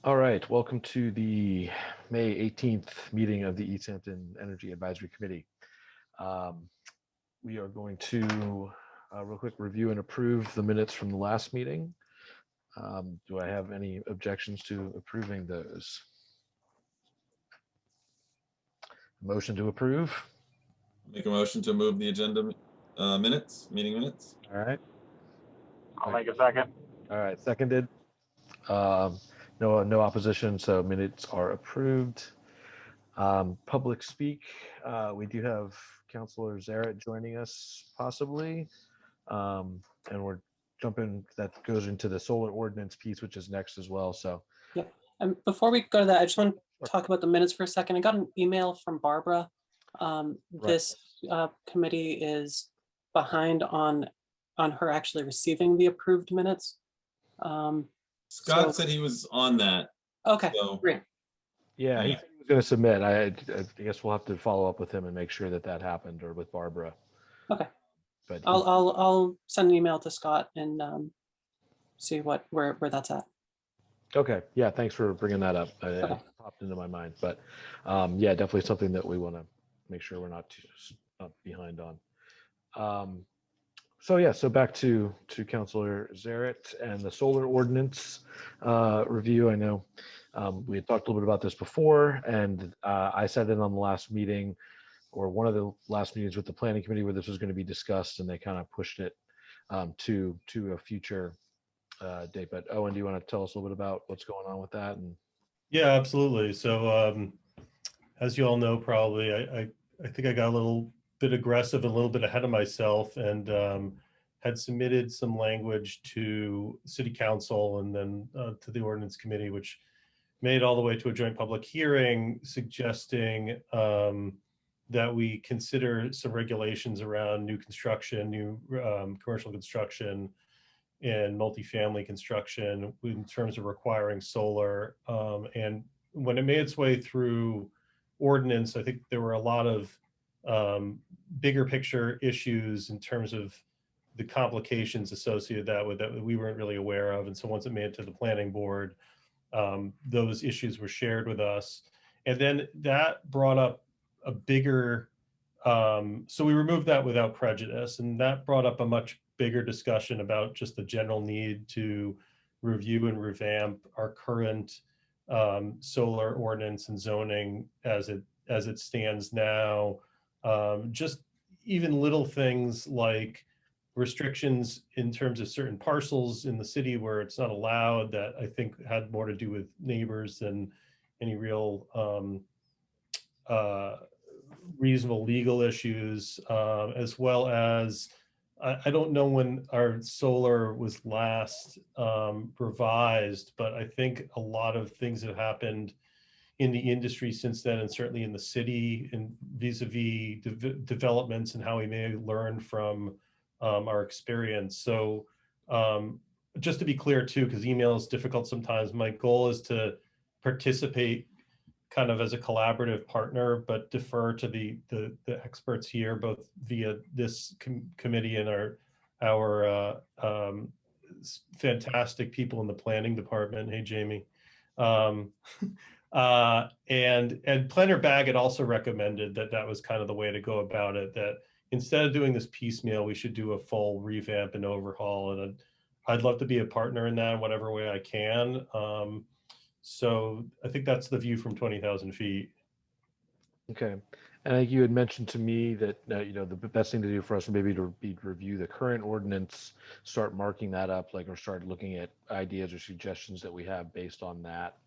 All right, welcome to the May 18th meeting of the Easthampton Energy Advisory Committee. Um, we are going to real quick review and approve the minutes from the last meeting. Do I have any objections to approving those? Motion to approve. Make a motion to move the agenda meeting minutes. All right. I'll make a second. All right, seconded. No opposition, so minutes are approved. Public speak. We do have Councilor Zaret joining us possibly. And we're jumping, that goes into the solar ordinance piece, which is next as well. So Yep. And before we go to that, I just want to talk about the minutes for a second. I got an email from Barbara. This committee is behind on her actually receiving the approved minutes. Scott said he was on that. Okay, So, great. yeah, he said he was going to submit. I guess we'll have to follow up with him and make sure that that happened, or with Barbara. Okay. But I'll send an email to Scott and see where that's at. okay, yeah, thanks for bringing that up. It popped into my mind, but yeah, definitely something that we want to make sure we're not behind on. So yeah, so back to Councilor Zaret and the solar ordinance review. I know we had talked a little bit about this before, and I sat in on the last meeting, or one of the last meetings with the planning committee, where this was going to be discussed, and they kind of pushed it to a future date. But Owen, do you want to tell us a little bit about what's going on with that? And yeah, absolutely. So as you all know, probably, I think I got a little bit aggressive, a little bit ahead of myself, and had submitted some language to City Council and then to the Ordinance Committee, which made it all the way to a joint public hearing, suggesting that we consider some regulations around new construction, new commercial construction, and multifamily construction in terms of requiring solar. And when it made its way through ordinance, I think there were a lot of bigger picture issues in terms of the complications associated with that we weren't really aware of. And so once it made it to the planning board, those issues were shared with us. And then that brought up a bigger, so we removed that without prejudice, and that brought up a much bigger discussion about just the general need to review and revamp our current solar ordinance and zoning as it stands now. Just even little things like restrictions in terms of certain parcels in the city where it's not allowed, that I think had more to do with neighbors than any real reasonable legal issues, as well as I don't know when our solar was last revised, but I think a lot of things have happened in the industry since then, and certainly in the city, and vis-a-vis developments and how we may learn from our experience. So just to be clear too, because email is difficult sometimes, my goal is to participate kind of as a collaborative partner, but defer to the experts here, both via this committee and our fantastic people in the planning department. Hey, Jamie. And Planner Bag had also recommended that was kind of the way to go about it, that instead of doing this piecemeal, we should do a full revamp and overhaul. And I'd love to be a partner in that in whatever way I can. So I think that's the view from 20,000 feet. okay, and I think you had mentioned to me that you know, the best thing to do for us would maybe to be review the current ordinance, start marking that up, like, or start looking at ideas or suggestions that we have based on that,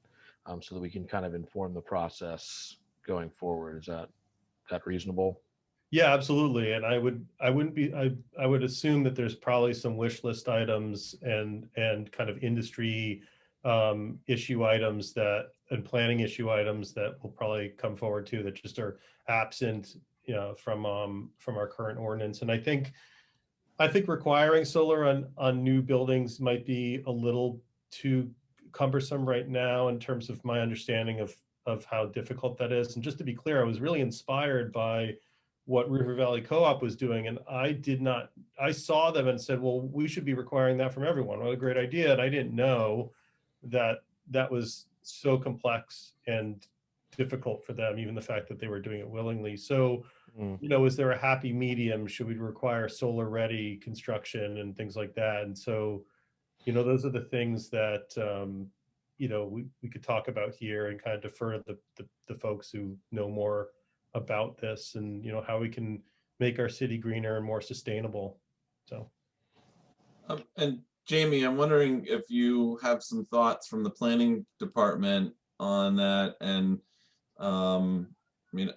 so that we can kind of inform the process going forward. Is that reasonable? Yeah, absolutely. And I would assume that there's probably some wish list items and kind of industry issue items and planning issue items that will probably come forward too, that just are absent, you know, from our current ordinance. And I think requiring solar on new buildings might be a little too cumbersome right now in terms of my understanding of how difficult that is. And just to be clear, I was really inspired by what River Valley Co-op was doing. And I saw them and said, well, we should be requiring that from everyone. What a great idea. And I didn't know that was so complex and difficult for them, even the fact that they were doing it willingly. So, you know, is there a happy medium? Should we require solar ready construction and things like that? And so, you know, those are the things that, you know, we could talk about here and kind of defer to the folks who know more about this and, you know, how we can make our city greener and more sustainable. So. And Jamie, I'm wondering if you have some thoughts from the planning department on that. And I mean,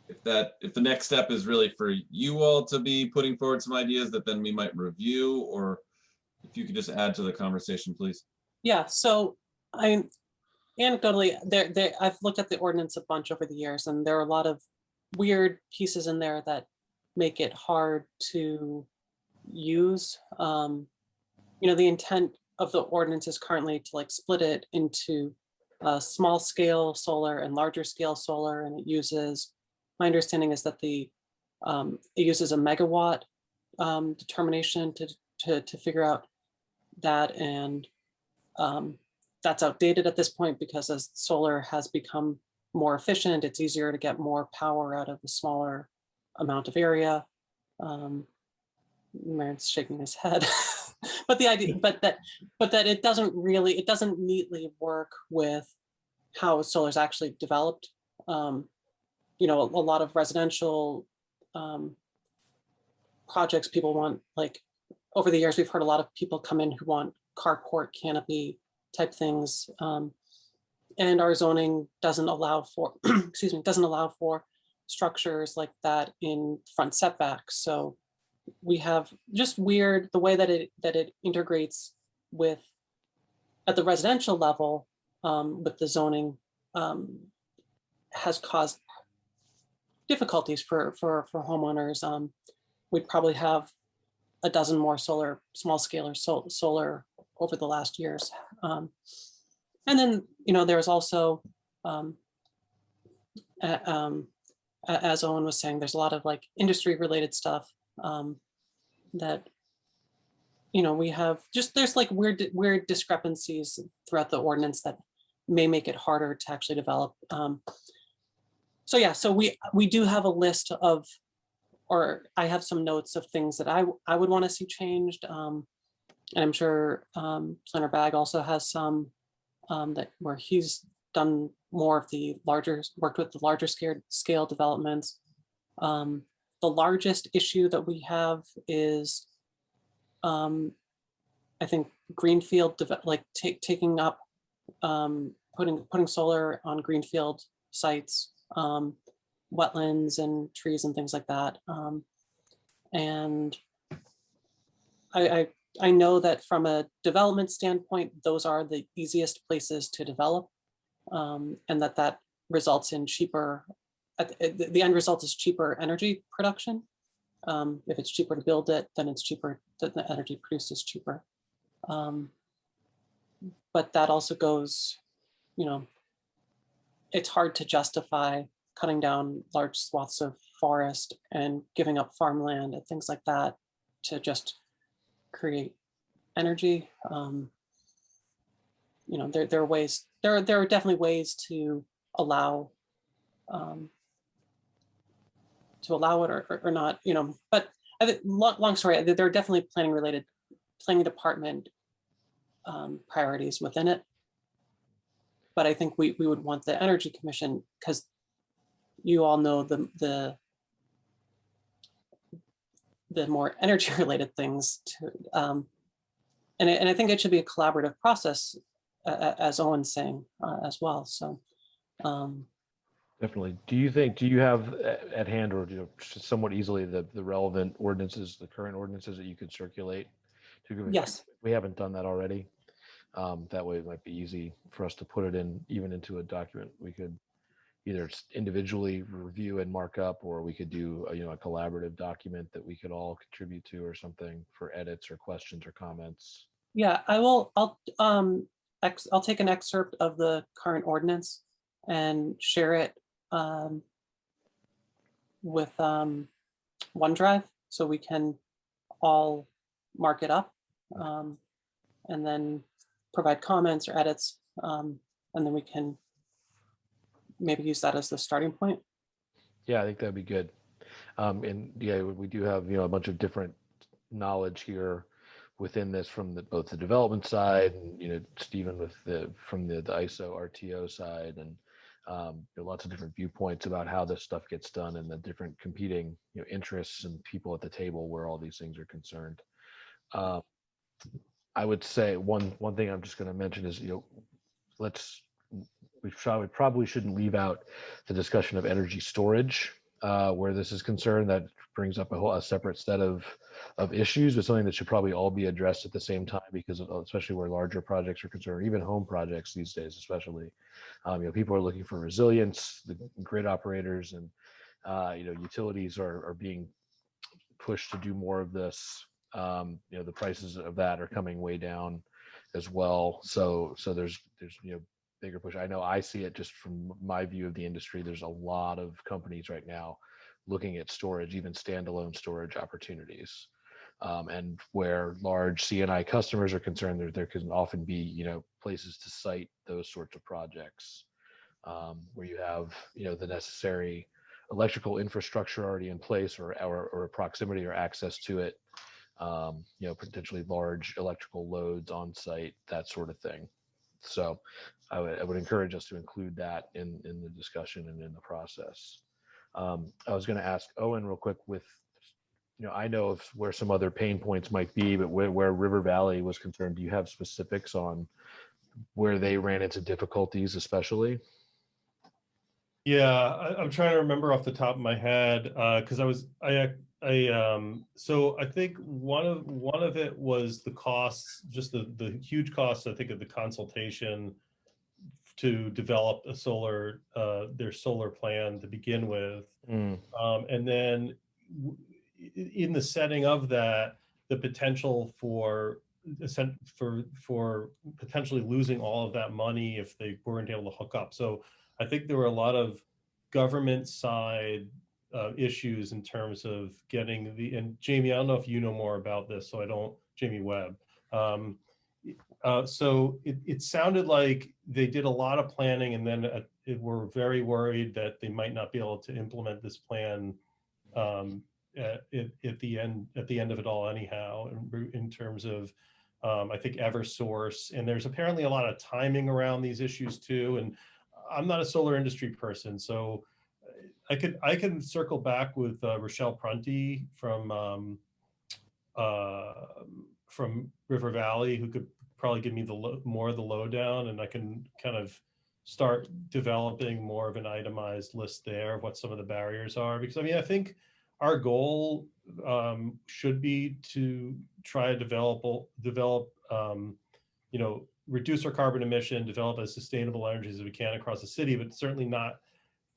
if the next step is really for you all to be putting forward some ideas that then we might review, or if you could just add to the conversation, please. Yeah, so anecdotally, I've looked at the ordinance a bunch over the years, and there are a lot of weird pieces in there that make it hard to use. You know, the intent of the ordinance is currently to like split it into small scale solar and larger scale solar, and it uses, my understanding is that it uses a megawatt determination to figure out that, and that's outdated at this point because as solar has become more efficient, it's easier to get more power out of a smaller amount of area. Marin's shaking his head. But the idea, but that it doesn't neatly work with how solar is actually developed. You know, a lot of residential projects, people want, like, over the years, we've heard a lot of people come in who want carport canopy type things. And our zoning doesn't allow for, excuse me, doesn't allow for structures like that in front setbacks. So we have just weird, the way that it integrates with, at the residential level, with the zoning, has caused difficulties for homeowners. We'd probably have a dozen more small scale or solar over the last years. And then, you know, there's also, as Owen was saying, there's a lot of like industry related stuff that, you know, we have just, there's like weird discrepancies throughout the ordinance that may make it harder to actually develop. So yeah, so we do have a list of, or I have some notes of things that I would want to see changed. And I'm sure Planner Bag also has some that where he's done more of the worked with the larger scale developments. The largest issue that we have is, I think, greenfield, like taking up, putting solar on greenfield sites, wetlands and trees and things like that. And I know that from a development standpoint, those are the easiest places to develop, and that results in cheaper, the end result is cheaper energy production. If it's cheaper to build it, then it's cheaper, the energy produced is cheaper. But that also goes, you know, it's hard to justify cutting down large swaths of forest and giving up farmland and things like that to just create energy. You know, there are ways, there are definitely ways to allow it or not, you know, but I think, long story, there are definitely planning department priorities within it. But I think we would want the Energy Commission, because you all know the more energy related things to, and I think it should be a collaborative process, as Owen's saying, as well. So Definitely. Do you have at hand, or, you know, somewhat easily, the relevant ordinances, the current ordinances that you could circulate to? yes. We haven't done that already. That way it might be easy for us to put it in, even into a document. We could either individually review and mark up, or we could do a collaborative document that we could all contribute to or something for edits or questions or comments. Yeah, I'll take an excerpt of the current ordinance and share it with OneDrive, so we can all mark it up, and then provide comments or edits and then we can maybe use that as the starting point. Yeah, I think that'd be good. And yeah, we do have, a bunch of different knowledge here within this from both the development side and, Stephen from the ISO RTO side, and there are lots of different viewpoints about how this stuff gets done and the different competing, interests and people at the table where all these things are concerned. I would say one thing I'm just going to mention is, we probably shouldn't leave out the discussion of energy storage where this is concerned. That brings up a separate set of issues, but something that should probably all be addressed at the same time, because especially where larger projects are concerned, even home projects these days, especially, people are looking for resilience. The grid operators and utilities are being pushed to do more of this. The prices of that are coming way down as well. So there's bigger push. I know I see it just from my view of the industry. There's a lot of companies right now looking at storage, even standalone storage opportunities. And where large CNI customers are concerned, there can often be, places to site those sorts of projects where you have, the necessary electrical infrastructure already in place, or proximity or access to it, potentially large electrical loads on site, that sort of thing. So I would encourage us to include that in the discussion and in the process. I was going to ask Owen real quick with, I know of where some other pain points might be, but where River Valley was concerned, do you have specifics on where they ran into difficulties, especially? Yeah, I'm trying to remember off the top of my head because so I think one of it was the costs, just the huge costs, I think, of the consultation to develop their solar plan to begin with. And then in the setting of that, the potential for potentially losing all of that money if they weren't able to hook up. So I think there were a lot of government side issues in terms of getting and Jamie, I don't know if you know more about this, so I don't, Jamie Webb. So it sounded like they did a lot of planning, and then were very worried that they might not be able to implement this plan at the end of it all anyhow, in terms of I think Eversource, and there's apparently a lot of timing around these issues too. And I'm not a solar industry person, so I can circle back with Rochelle Prunty from River Valley, who could probably give me more of the lowdown, and I can kind of start developing more of an itemized list there of what some of the barriers are. Because I think our goal should be to try to develop, reduce our carbon emission, develop as sustainable energies as we can across the city, but certainly not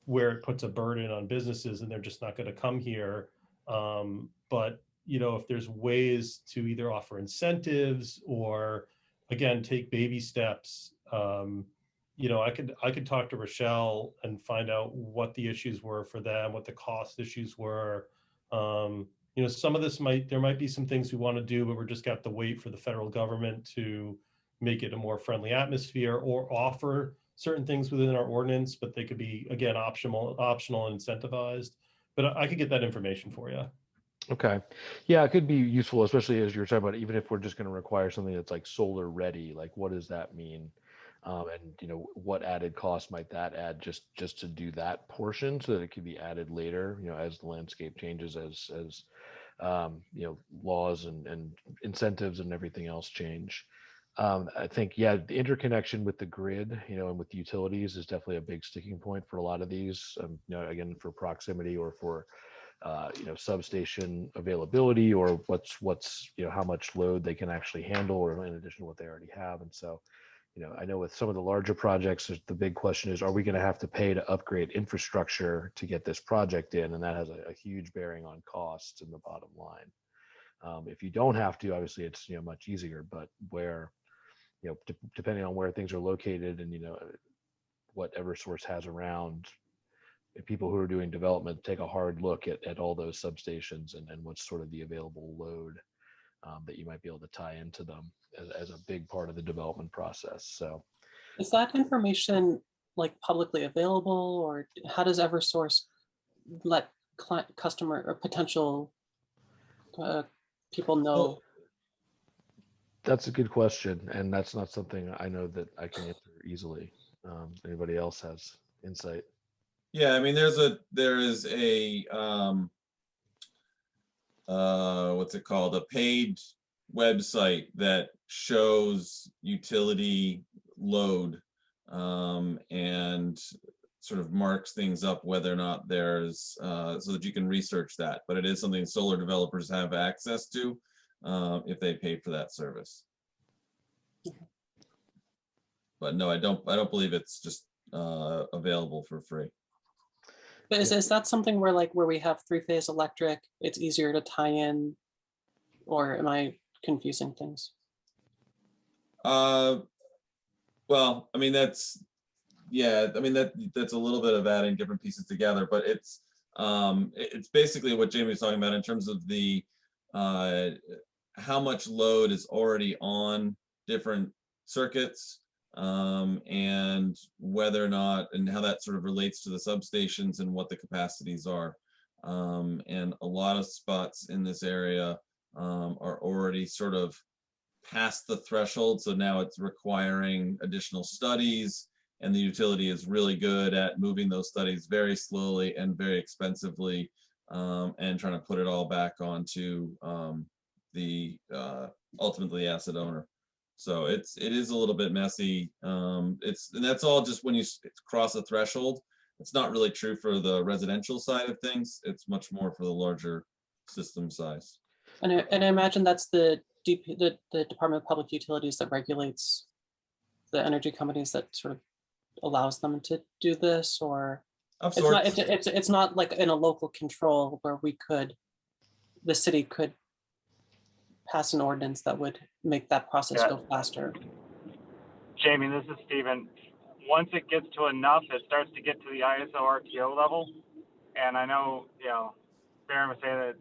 where it puts a burden on businesses and they're just not going to come here. But if there's ways to either offer incentives or, again, take baby steps, I could talk to Rochelle and find out what the issues were for them, what the cost issues were. Some of this there might be some things we want to do, but we're just got to wait for the federal government to make it a more friendly atmosphere, or offer certain things within our ordinance, but they could be, again, optional and incentivized. But I could get that information for you. Okay. Yeah, it could be useful, especially as you're talking about, even if we're just going to require something that's like solar ready, like what does that mean? And what added cost might that add just to do that portion, so that it could be added later, as the landscape changes, as laws and incentives and everything else change. I think, yeah, the interconnection with the grid, and with utilities is definitely a big sticking point for a lot of these, again, for proximity or for substation availability, or what's how much load they can actually handle, or in addition to what they already have. And so, I know with some of the larger projects, the big question is, are we going to have to pay to upgrade infrastructure to get this project in? And that has a huge bearing on costs in the bottom line. If you don't have to, obviously it's much easier, but where depending on where things are located and what Eversource has around, people who are doing development take a hard look at all those substations and what's sort of the available load that you might be able to tie into them as a big part of the development process. So Is that information like publicly available, or how does Eversource let customer or potential people know? Well, That's a good question, and that's not something I know that I can answer easily. Anybody else has insight? yeah, I mean, there is a what's it called? A paid website that shows utility load, and sort of marks things up whether or not there's so that you can research that. But it is something solar developers have access to if they pay for that service. But no, I don't believe it's just available for free. But is that something where like where we have three-phase electric, it's easier to tie in, or am I confusing things? Well, I mean yeah, I mean that's a little bit of adding different pieces together, but it's basically what Jamie was talking about in terms of the how much load is already on different circuits, and whether or not and how that sort of relates to the substations and what the capacities are. And a lot of spots in this area are already sort of past the threshold, so now it's requiring additional studies, and the utility is really good at moving those studies very slowly and very expensively, and trying to put it all back onto the ultimately asset owner. So it is a little bit messy. And that's all just when you cross a threshold. It's not really true for the residential side of things. It's much more for the larger system size. And I imagine that's the Department of Public Utilities that regulates the energy companies, that sort of allows them to do this, or Of it's not, sorts. it's not like in a local control where the city could pass an ordinance that would make that process Yeah. go faster. Jamie, this is Steven. Once it gets to enough, it starts to get to the ISO RTO level. And I know, Baron would say that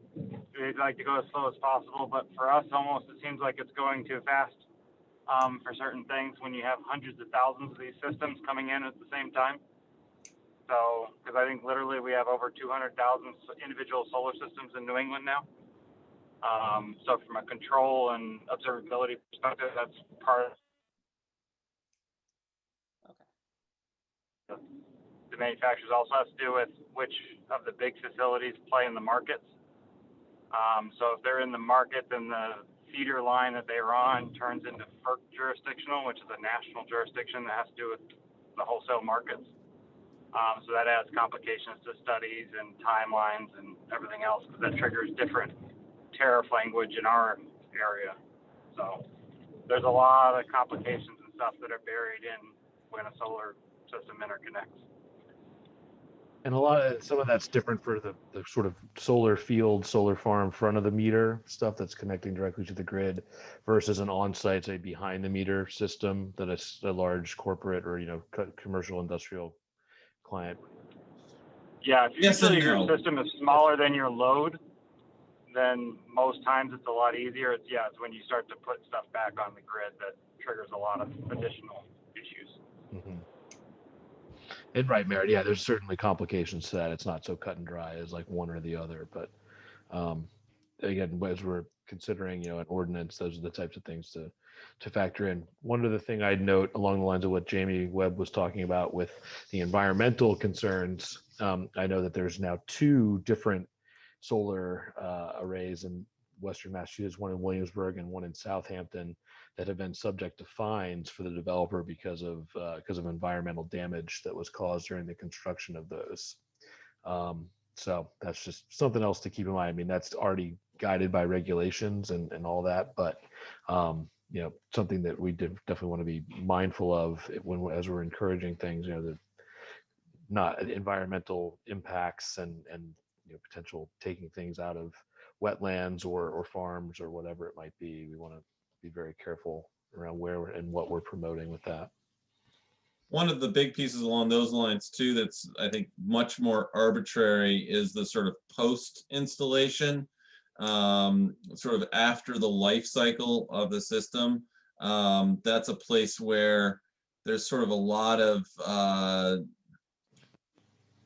they'd like to go as slow as possible, but for us, almost it seems like it's going too fast for certain things when you have hundreds of thousands of these systems coming in at the same time. So, because I think literally we have over 200,000 individual solar systems in New England now. So from a control and observability perspective, that's part of the manufacturers. Also has to do with which of the big facilities play in the markets. So if they're in the market, then the feeder line that they are on turns into FERC jurisdictional, which is a national jurisdiction that has to do with the wholesale markets. So that adds complications to studies and timelines and everything else, because that triggers different tariff language in our area. So there's a lot of complications and stuff that are buried in when a solar system interconnects. And some of that's different for the sort of solar field, solar farm front of the meter stuff that's connecting directly to the grid versus an on-site, say behind the meter system that is a large corporate or commercial industrial client. Yeah, if Yes and usually your no. system is smaller than your load, then most times it's a lot easier. It's when you start to put stuff back on the grid that triggers a lot of additional issues. Mm-hmm. And right, Merritt, yeah, there's certainly complications to that. It's not so cut and dry as like one or the other, but again, as we're considering, an ordinance, those are the types of things to factor in. One other thing I'd note along the lines of what Jamie Webb was talking about with the environmental concerns, I know that there's now 2 different solar arrays in Western Massachusetts, one in Williamsburg and one in Southampton, that have been subject to fines for the developer because of environmental damage that was caused during the construction of those. So that's just something else to keep in mind. I mean, that's already guided by regulations and all that, but something that we definitely want to be mindful of as we're encouraging things. The not environmental impacts and potential taking things out of wetlands or farms or whatever it might be. We want to be very careful around where and what we're promoting with that. One of the big pieces along those lines too, that's I think much more arbitrary, is the sort of post installation, sort of after the life cycle of the system. That's a place where there's sort of a lot of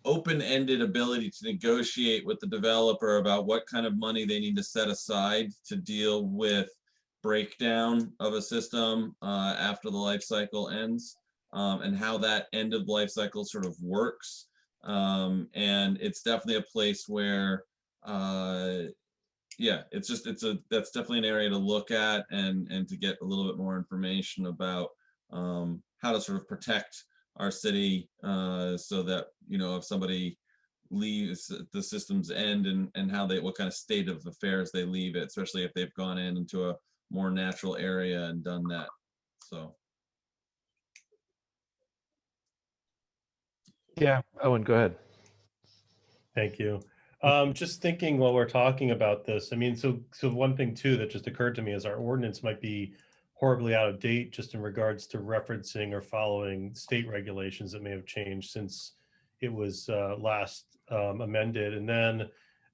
open-ended ability to negotiate with the developer about what kind of money they need to set aside to deal with breakdown of a system after the life cycle ends, and how that end of life cycle sort of works. And it's definitely a place where yeah, that's definitely an area to look at and to get a little bit more information about how to sort of protect our city so that, you know, if somebody leaves the system's end, and how they, what kind of state of affairs they leave it, especially if they've gone into a more natural area and done that. So Yeah, Owen, go ahead. Thank you. Just thinking while we're talking about this, I mean, so one thing too that just occurred to me is our ordinance might be horribly out of date just in regards to referencing or following state regulations that may have changed since it was last amended. And then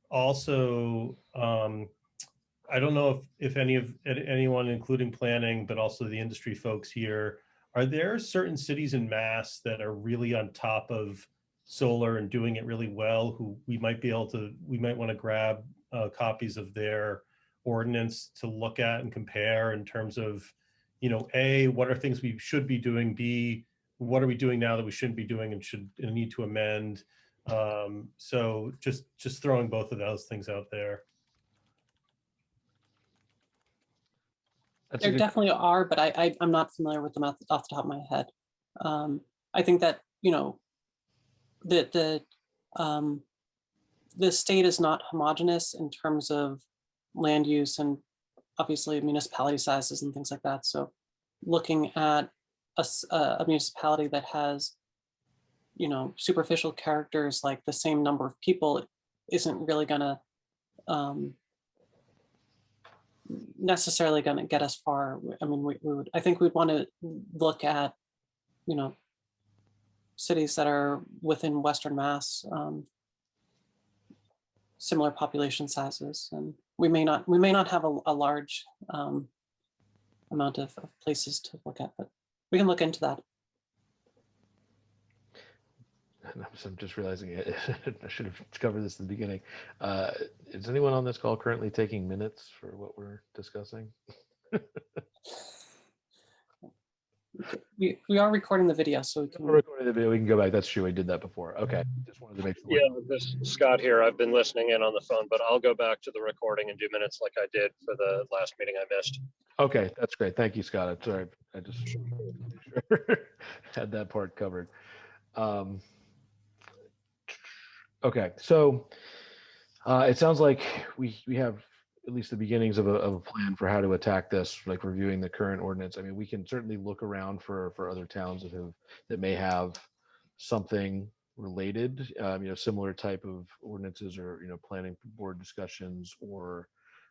also, I don't know if anyone, including planning, but also the industry folks here, are there certain cities in Mass that are really on top of solar and doing it really well, who we might want to grab copies of their ordinance to look at and compare in terms of, you know, A, what are things we should be doing, B, what are we doing now that we shouldn't be doing and need to amend. So just throwing both of those things out there. That's a There good, definitely are, but I'm not familiar with them off the top of my head. I think that, you know, the state is not homogeneous in terms of land use and obviously municipality sizes and things like that. So looking at a municipality that has, you know, superficial characters like the same number of people isn't really gonna necessarily gonna get us far. I mean, I think we'd want to look at, you know, cities that are within Western Mass, similar population sizes, and we may not have a large amount of places to look at, but we can look into that. I'm just realizing it. I should have covered this in the beginning. Is anyone on this call currently taking minutes for what we're discussing? We are recording the video, so we We're can. recording the video. We can go back. That's true. We did that before. Okay. Just wanted to make sure. Yeah, this is Scott here. I've been listening in on the phone, but I'll go back to the recording and do minutes like I did for the last meeting I missed. Okay, that's great. Thank you, Scott. I'm sorry. I just had that part covered. Okay, so it sounds like we have at least the beginnings of a plan for how to attack this, like reviewing the current ordinance. I mean, we can certainly look around for other towns that may have something related, you know, similar type of ordinances, or, you know, planning board discussions, or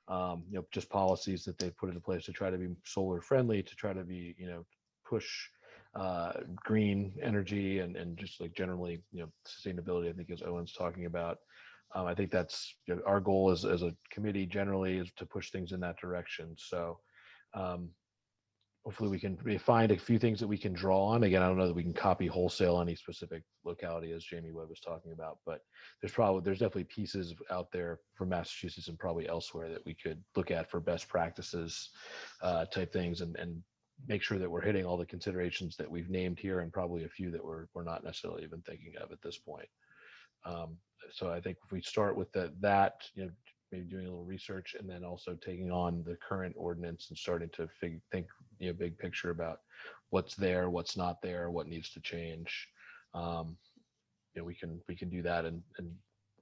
you know, just policies that they've put into place to try to be solar friendly, to try to be, you know, push green energy and just like generally, you know, sustainability, I think, as Owen's talking about. I think that's, you know, our goal as a committee generally is to push things in that direction. So hopefully we can find a few things that we can draw on. Again, I don't know that we can copy wholesale any specific locality, as Jamie Webb was talking about, but there's definitely pieces out there from Massachusetts and probably elsewhere that we could look at for best practices type things, and make sure that we're hitting all the considerations that we've named here, and probably a few that we're not necessarily even thinking of at this point. So I think if we start with that, you know, maybe doing a little research, and then also taking on the current ordinance and starting to think, you know, big picture about what's there, what's not there, what needs to change. You know, we can do that and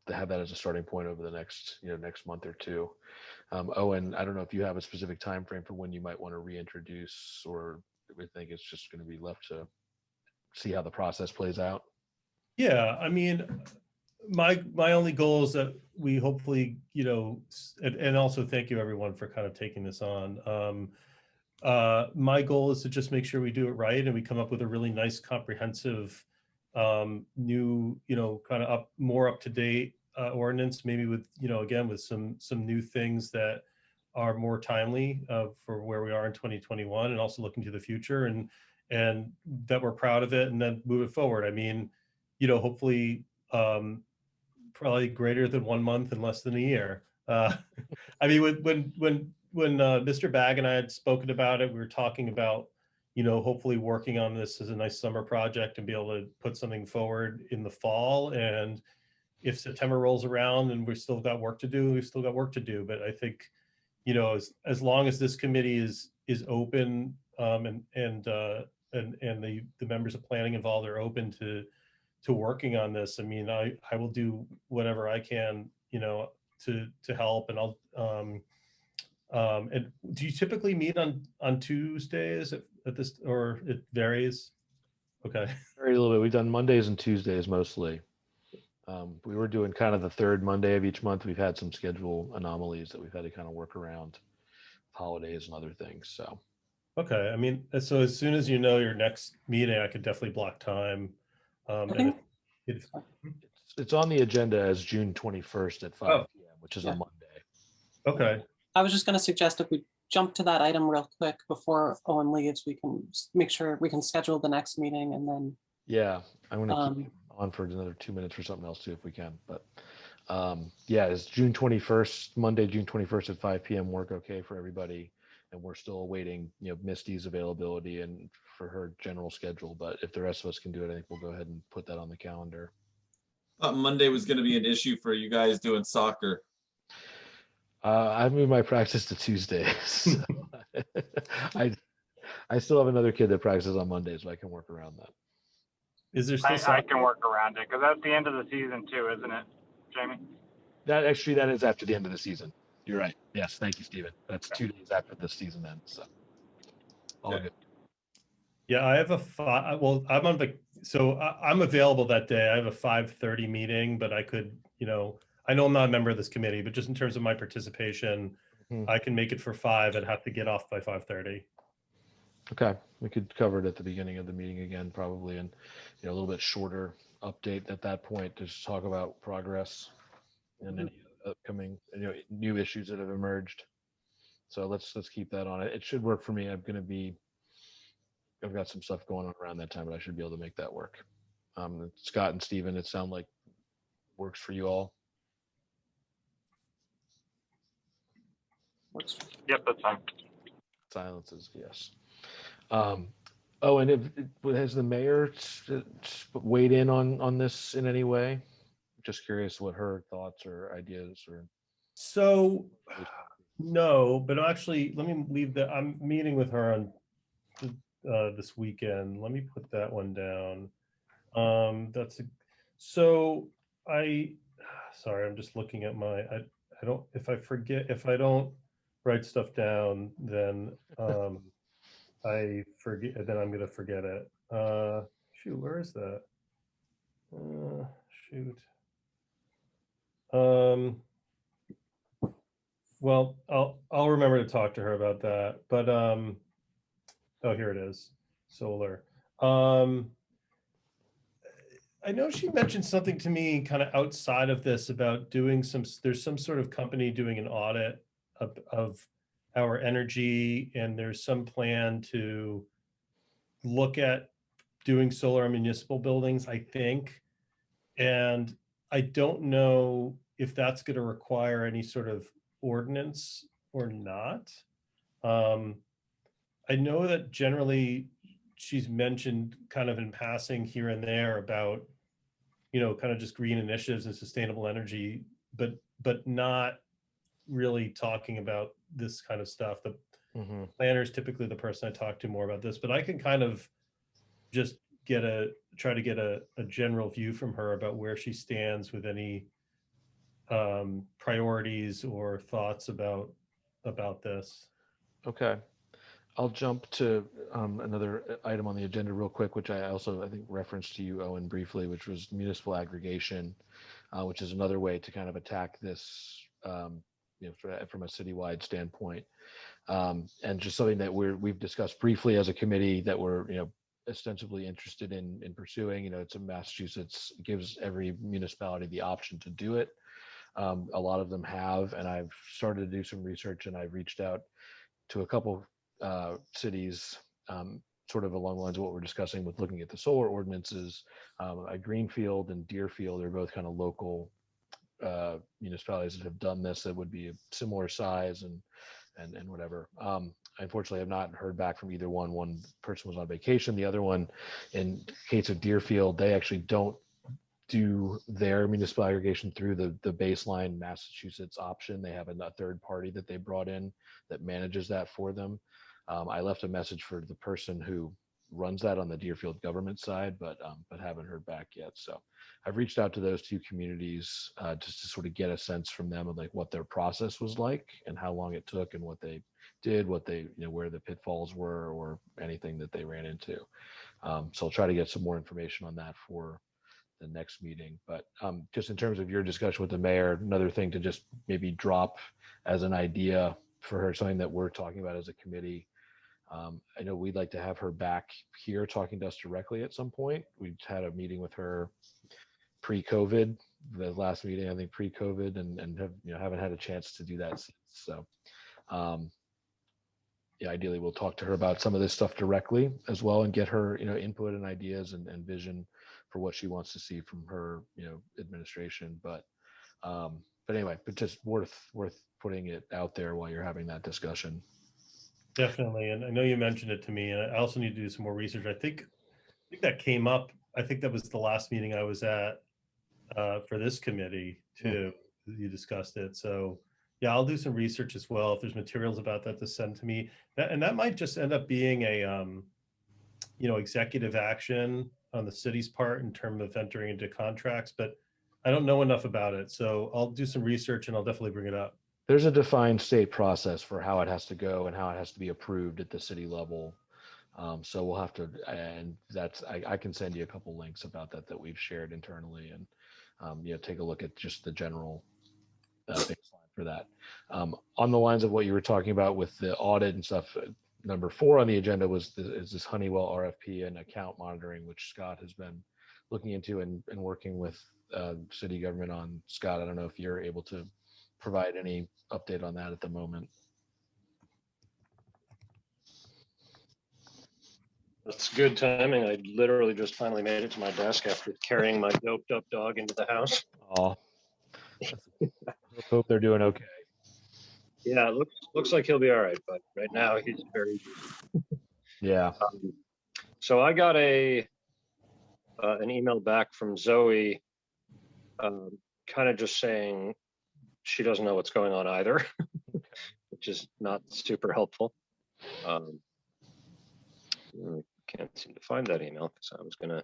to have that as a starting point over the next month or two. Owen, I don't know if you have a specific time frame for when you might want to reintroduce, or we think it's just going to be left to see how the process plays out. Yeah, I mean, my only goal is that we hopefully, you know, and also thank you everyone for kind of taking this on. My goal is to just make sure we do it right and we come up with a really nice, comprehensive, new, you know, kind of more up to date ordinance, maybe with, you know, again, with some new things that are more timely for where we are in 2021, and also looking to the future. And and that we're proud of it, and then move it forward. I mean, hopefully, probably greater than 1 month and less than a year. I mean, when Mr. Bag and I had spoken about it, we were talking about, hopefully working on this as a nice summer project and be able to put something forward in the fall. And if September rolls around and we've still got work to do, we've still got work to do. But I think, as long as this committee is open, and the members of planning involved are open to working on this. I mean, I will do whatever I can, to help. And I'll and do you typically meet on Tuesdays at this, or it varies? Okay. Very little bit. We've done Mondays and Tuesdays mostly. We were doing kind of the third Monday of each month. We've had some schedule anomalies that we've had to kind of work around, holidays and other things. So, Okay. I mean, so as soon as you know your next meeting, I could definitely block time. I And think, it's on the agenda as June 21st at 5 Oh. p.m., which is Yeah. a Monday. okay. I was just going to suggest if we jump to that item real quick before Owen leaves, we can make sure we can schedule the next meeting and then, Yeah, I'm going to keep um, on for another 2 minutes for something else too, if we can. But yeah, it's June 21st, Monday, June 21st at 5 p.m. Work okay for everybody? And we're still awaiting, Misty's availability and for her general schedule. But if the rest of us can do it, I think we'll go ahead and put that on the calendar. Thought Monday was gonna be an issue for you guys doing soccer. I moved my practice to Tuesdays. So I still have another kid that practices on Mondays, so I can work around that. Is there still I soccer? can work around it because that's the end of the season too, isn't it, Jamie? That is after the end of the season. You're right. Yes, thank you, Stephen. That's 2 days after the season ends. So all Okay. good. Yeah, I have well, I'm on so I'm available that day. I have a 5:30 meeting, but I could, I know I'm not a member of this committee, but just in terms of my participation, Mhm. I can make it for 5 and have to get off by 5:30. Okay, we could cover it at the beginning of the meeting again, probably, and a little bit shorter update at that point to just talk about progress and any upcoming, new issues that have emerged. So let's keep that on it. It should work for me. I've got some stuff going on around that time, but I should be able to make that work. Scott and Steven, it sounds like works for you all. Yep, that's fine. Silences, yes. And has the mayor weighed in on this in any way? Just curious what her thoughts or ideas or. So no, but actually, let me leave that. I'm meeting with her on this weekend. Let me put that one down. So sorry, I'm just looking at I don't, if I don't write stuff down, then I forget, then I'm gonna forget it. Shoot, where is that? Shoot. Well, I'll remember to talk to her about that. But oh, here it is. Solar. I know she mentioned something to me kind of outside of this about there's some sort of company doing an audit of our energy, and there's some plan to look at doing solar on municipal buildings, I think. And I don't know if that's going to require any sort of ordinance or not. I know that generally she's mentioned kind of in passing here and there about, kind of just green initiatives and sustainable energy, but not really talking about this kind of stuff. The planner is typically the person I talk to more about this, but I can kind of just try to get a general view from her about where she stands with any priorities or thoughts about this. Okay. I'll jump to another item on the agenda real quick, which I think referenced to you, Owen, briefly, which was municipal aggregation, which is another way to kind of attack this, from a citywide standpoint, and just something that we've discussed briefly as a committee that we're ostensibly interested in pursuing. It's in Massachusetts, gives every municipality the option to do it. A lot of them have, and I've started to do some research, and I've reached out to a couple cities sort of along the lines of what we're discussing with looking at the solar ordinances. Greenfield and Deerfield are both kind of local municipalities that have done this that would be a similar size and whatever. Unfortunately, I've not heard back from either one. One person was on vacation. The other one, in case of Deerfield, they actually don't do their municipal aggregation through the baseline Massachusetts option. They have a third party that they brought in that manages that for them. I left a message for the person who runs that on the Deerfield government side, but haven't heard back yet. So I've reached out to those two communities just to sort of get a sense from them of like what their process was like and how long it took and what they did, what they, where the pitfalls were or anything that they ran into. So I'll try to get some more information on that for the next meeting. But just in terms of your discussion with the mayor, another thing to just maybe drop as an idea for her, something that we're talking about as a committee. I know we'd like to have her back here talking to us directly at some point. We've had a meeting with her pre-COVID, the last meeting, I think pre-COVID, and have, haven't had a chance to do that since. So yeah, ideally we'll talk to her about some of this stuff directly as well and get her, input and ideas and vision for what she wants to see from her, administration. But anyway, but just worth putting it out there while you're having that discussion. Definitely. And I know you mentioned it to me, and I also need to do some more research. I think that came up. I think that was the last meeting I was at for this committee too. You discussed it. So yeah, I'll do some research as well. If there's materials about that to send to me, and that might just end up being a, executive action on the city's part in terms of entering into contracts, but I don't know enough about it. So I'll do some research and I'll definitely bring it up. There's a defined state process for how it has to go and how it has to be approved at the city level. So we'll have to, and that's, I can send you a couple links about that we've shared internally and, take a look at just the general baseline for that. On the lines of what you were talking about with the audit and stuff, number 4 on the agenda is this Honeywell RFP and account monitoring, which Scott has been looking into and working with city government on. Scott, I don't know if you're able to provide any update on that at the moment. That's good timing. I literally just finally made it to my desk after carrying my doped up dog into the house. Oh, hope they're doing okay. Yeah, it looks like he'll be all right, but right now he's very Yeah. So I got an email back from Zoe, kind of just saying she doesn't know what's going on either, which is not super helpful. I can't seem to find that email because I was going to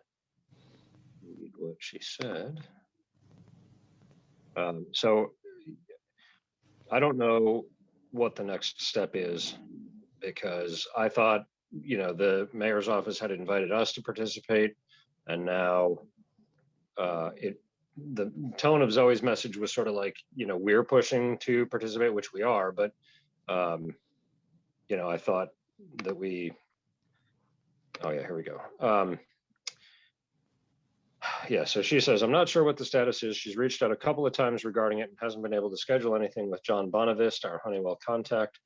read what she said. So I don't know what the next step is, because I thought, the mayor's office had invited us to participate, and now the tone of Zoe's message was sort of like, we're pushing to participate, which we are, but I thought that oh yeah, here we go. Yeah, so she says, I'm not sure what the status is. She's reached out a couple of times regarding it and hasn't been able to schedule anything with John Bonavist, our Honeywell contact.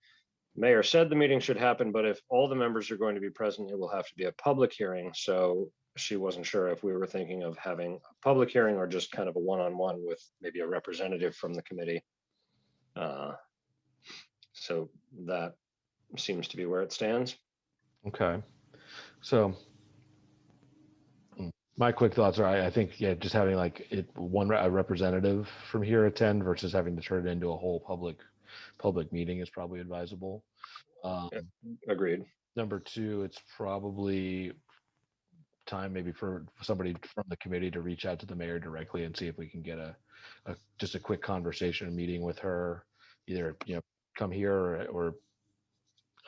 Mayor said the meeting should happen, but if all the members are going to be present, it will have to be a public hearing. So she wasn't sure if we were thinking of having a public hearing or just kind of a one-on-one with maybe a representative from the committee. So that seems to be where it stands. Okay. So my quick thoughts are, I think, yeah, just having like a representative from here attend versus having to turn it into a whole public meeting is probably advisable. Yeah, agreed. Number 2, it's probably time maybe for somebody from the committee to reach out to the mayor directly and see if we can get just a quick conversation, meeting with her, either, come here or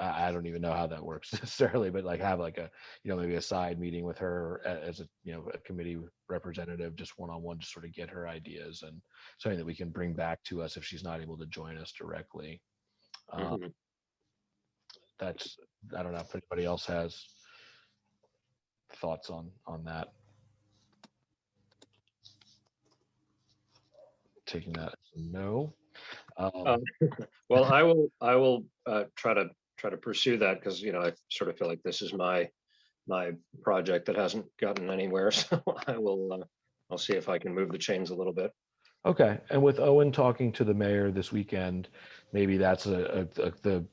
I don't even know how that works necessarily, but like have like a, maybe a side meeting with her as a, a committee representative, just one-on-one, just sort of get her ideas and something that we can bring back to us if she's not able to join us directly. That's, I don't know if anybody else has thoughts on that. Taking that as a no. Well, I will try to pursue that, because I sort of feel like this is my my project that hasn't gotten anywhere. So I'll see if I can move the chains a little bit. Okay, and with Owen talking to the mayor this weekend, maybe that's the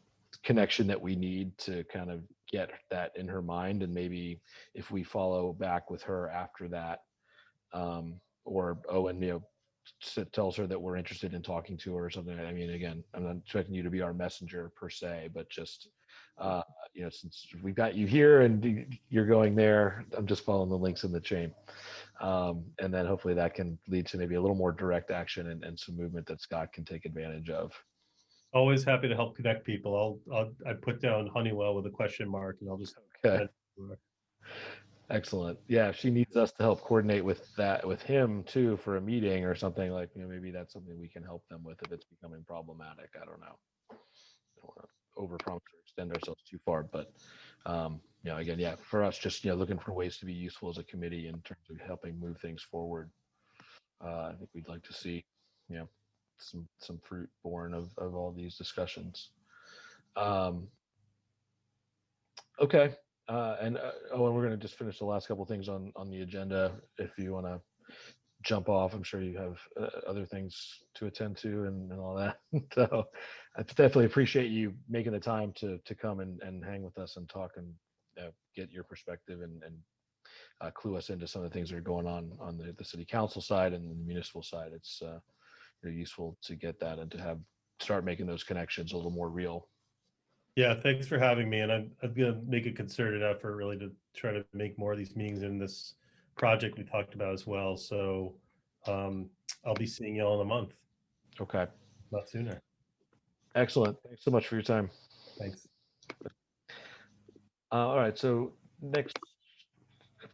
connection that we need to kind of get that in her mind, and maybe if we follow back with her after that, or Owen, tells her that we're interested in talking to her or something. I mean, again, I'm not expecting you to be our messenger per se, but just since we've got you here and you're going there, I'm just following the links in the chain. And then hopefully that can lead to maybe a little more direct action and some movement that Scott can take advantage of. Always happy to help connect people. I put down Honeywell with a question mark, and I'll just. Okay. Excellent. Yeah, if she needs us to help coordinate with him too for a meeting or something, like, maybe that's something we can help them with if it's becoming problematic. I don't know. I don't want to overpromise or extend ourselves too far, but again, yeah, for us, just looking for ways to be useful as a committee in terms of helping move things forward. I think we'd like to see some fruit born of all these discussions. Okay. And we're going to just finish the last couple of things on the agenda. If you want to jump off, I'm sure you have other things to attend to and all that. So I definitely appreciate you making the time to come and hang with us and talk and get your perspective and clue us into some of the things that are going on the city council side and the municipal side. It's useful to get that and to start making those connections a little more real. Yeah, thanks for having me. And I'm going to make a concerted effort really to try to make more of these meetings in this project we talked about as well. So I'll be seeing you all in a month. Okay. Not sooner. Excellent. Thanks so much for your time. Thanks. All right. So next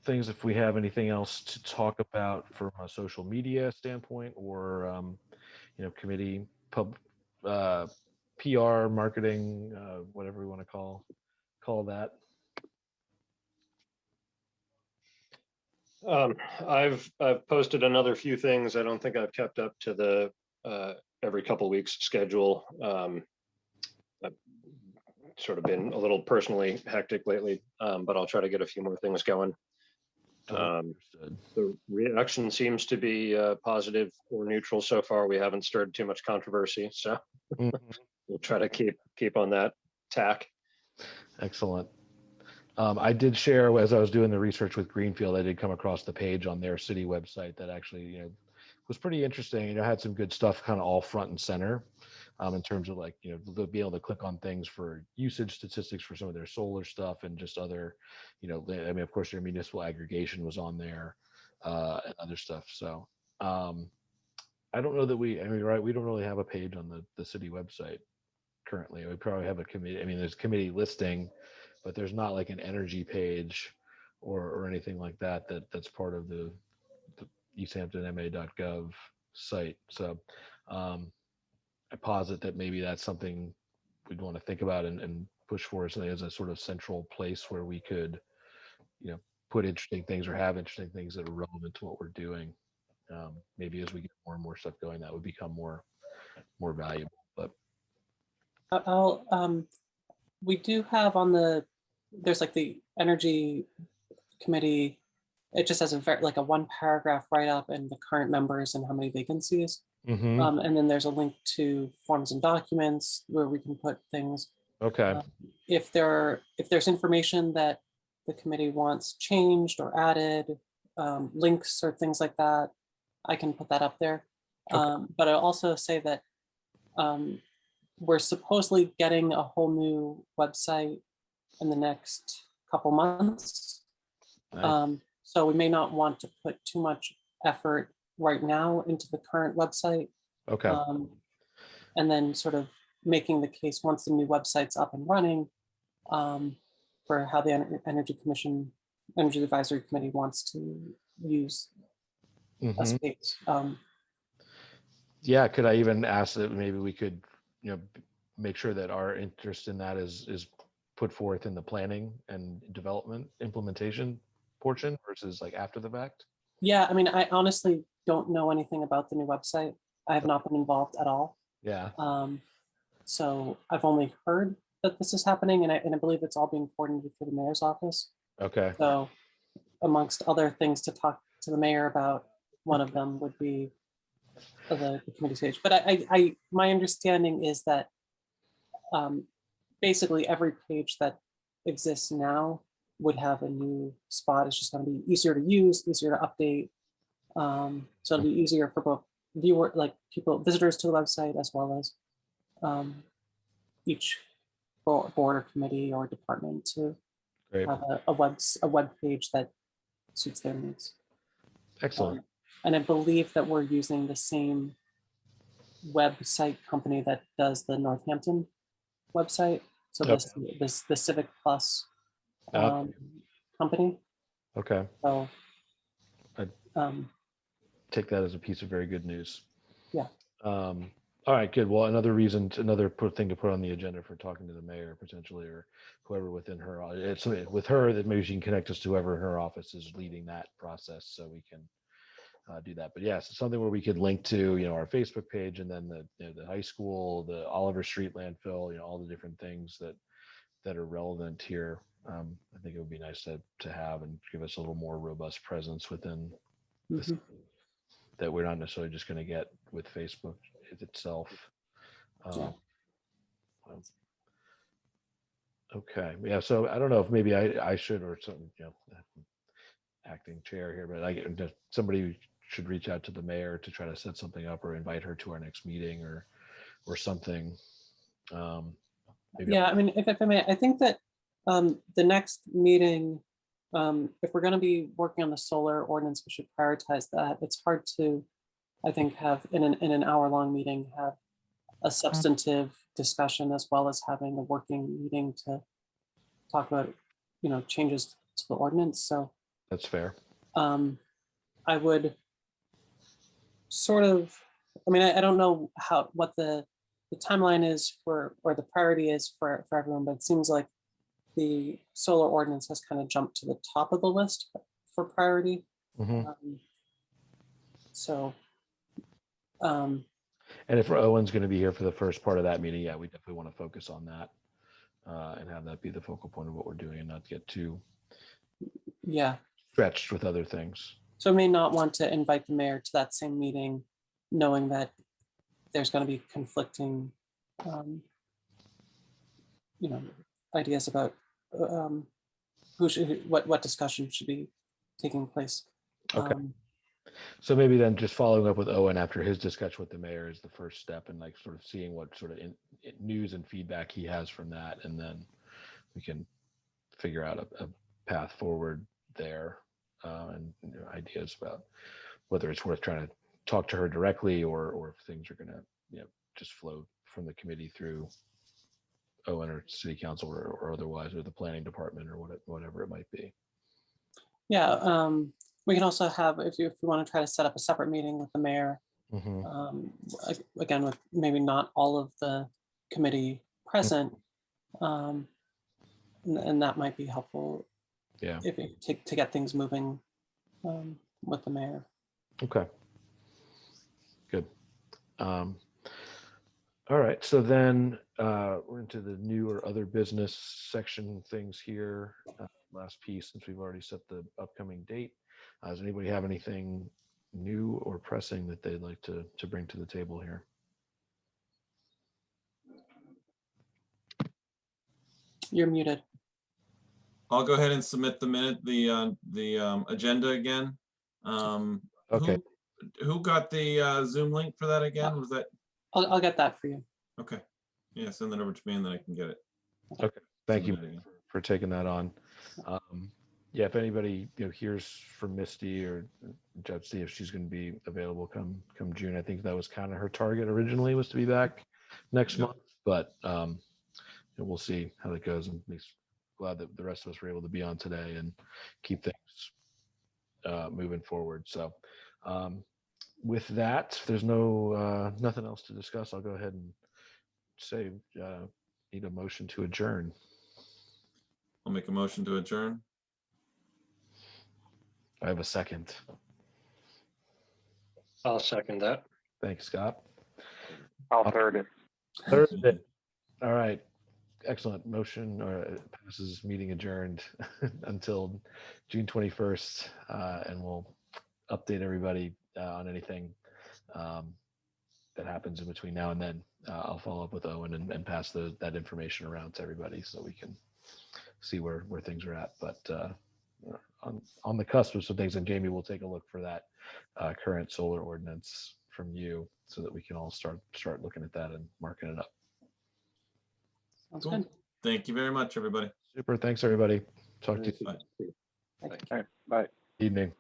things, if we have anything else to talk about from a social media standpoint or, committee, PR, marketing, whatever we want to call that. I've posted another few things. I don't think I've kept up to the every couple weeks schedule. I've sort of been a little personally hectic lately, but I'll try to get a few more things going. The reaction seems to be positive or neutral so far. We haven't stirred too much controversy, so we'll try to keep on that tack. Excellent. I did share, as I was doing the research with Greenfield, I did come across the page on their city website that actually, was pretty interesting. Had some good stuff kind of all front and center in terms of be able to click on things for usage statistics for some of their solar stuff and just other, of course, their municipal aggregation was on there and other stuff. So I don't know that we don't really have a page on the city website currently. We probably have a committee. There's a committee listing, but there's not like an energy page or anything like that's part of the easthamptonma.gov site. So I posit that maybe that's something we'd want to think about and push for something as a sort of central place where we could, put interesting things or have interesting things that are relevant to what we're doing. Maybe as we get more and more stuff going, that would become more valuable. But we do have there's like the energy committee. It just has a one paragraph write up and the current members and how many vacancies. And then there's a link to forms and documents where we can put things. Okay. If there's information that the committee wants changed or added, links or things like that, I can put that up there. Okay. But I'll also say that we're supposedly getting a whole new website in the next couple months. Nice. So we may not want to put too much effort right now into the current website. Okay. And then sort of making the case once the new website's up and running for how the Energy Advisory Committee wants to use a space. Yeah, could I even ask that maybe we could, make sure that our interest in that is put forth in the planning and development implementation portion versus like after the fact? Yeah, I honestly don't know anything about the new website. I have not been involved at all. Yeah. So I've only heard that this is happening, and I believe it's all being coordinated through the mayor's office. Okay. So amongst other things to talk to the mayor about, one of them would be the committee page. But my understanding is that basically every page that exists now would have a new spot. It's just going to be easier to use, easier to update. So it'll be easier for both people, visitors to the website, as well as each board or committee or department to Great. have a web page that suits their needs. Excellent. And I believe that we're using the same website company that does the Northampton website. So the Civic Plus company. Okay. So Take that as a piece of very good news. Yeah. All right, good. Well, another thing to put on the agenda for talking to the mayor potentially, or whoever within her. It's with her that maybe she can connect us to whoever in her office is leading that process, so we can do that. But yes, it's something where we could link to, our Facebook page, and then the high school, the Oliver Street landfill, all the different things that are relevant here. I think it would be nice to have and give us a little more robust presence within this, that we're not necessarily just going to get with Facebook itself. Yeah. Okay. Yeah. So I don't know if maybe I should, or some, acting chair here, but somebody should reach out to the mayor to try to set something up, or invite her to our next meeting or something. Yeah, I mean, if I may, I think that the next meeting, if we're going to be working on the solar ordinance, we should prioritize that. It's hard to, I think, have in an hour-long meeting have a substantive discussion as well as having a working meeting to talk about, changes to the ordinance. So That's fair. I would sort of, I don't know what the timeline is or the priority is for everyone, but it seems like the solar ordinance has kind of jumped to the top of the list for priority. And if Owen's going to be here for the first part of that meeting, yeah, we definitely want to focus on that and have that be the focal point of what we're doing, and not get too stretched with other things. So I may not want to invite the mayor to that same meeting, knowing that there's going to be conflicting, ideas about what discussion should be taking place. Okay. So maybe then just following up with Owen after his discussion with the mayor is the first step, and sort of seeing what sort of news and feedback he has from that, and then we can figure out a path forward there, and ideas about whether it's worth trying to talk to her directly, or if things are going to just flow from the committee through Owen or city council or otherwise, or the planning department, or whatever it might be. Yeah. We can also have, if you want to try to set up a separate meeting with the mayor, again, with maybe not all of the committee present, and that might be helpful. Yeah. If to get things moving with the mayor. Okay. Good. All right. So then we're into the new or other business section things here. Last piece, since we've already set the upcoming date. Does anybody have anything new or pressing that they'd like to bring to the table here? You're muted. I'll go ahead and submit the agenda again. Okay. Who got the Zoom link for that again? Was that? I'll get that for you. Okay. Yeah, send that over to me and then I can get it. Okay. Thank you Submitted again. for taking that on. Yeah, if anybody hears from Misty or Judge, see if she's going to be available come June. I think that was kind of her target originally, was to be back next month, but we'll see how that goes. And glad that the rest of us were able to be on today and keep things moving forward. So with that, if there's nothing else to discuss, I'll go ahead and say need a motion to adjourn. I'll make a motion to adjourn. I have a second. I'll second that. Thanks, Scott. I'll third it. Third it. All right. excellent motion, or it passes, meeting adjourned until June 21st. And we'll update everybody on anything that happens in between now and then. I'll follow up with Owen and pass that information around to everybody so we can see where things are at. But on the cusp of some things, and Jamie will take a look for that current solar ordinance from you so that we can all start looking at that and marking it up. Sounds Cool. good. Thank you very much, everybody. Super. Thanks, everybody. Talk to you. Bye. All right, bye. Evening.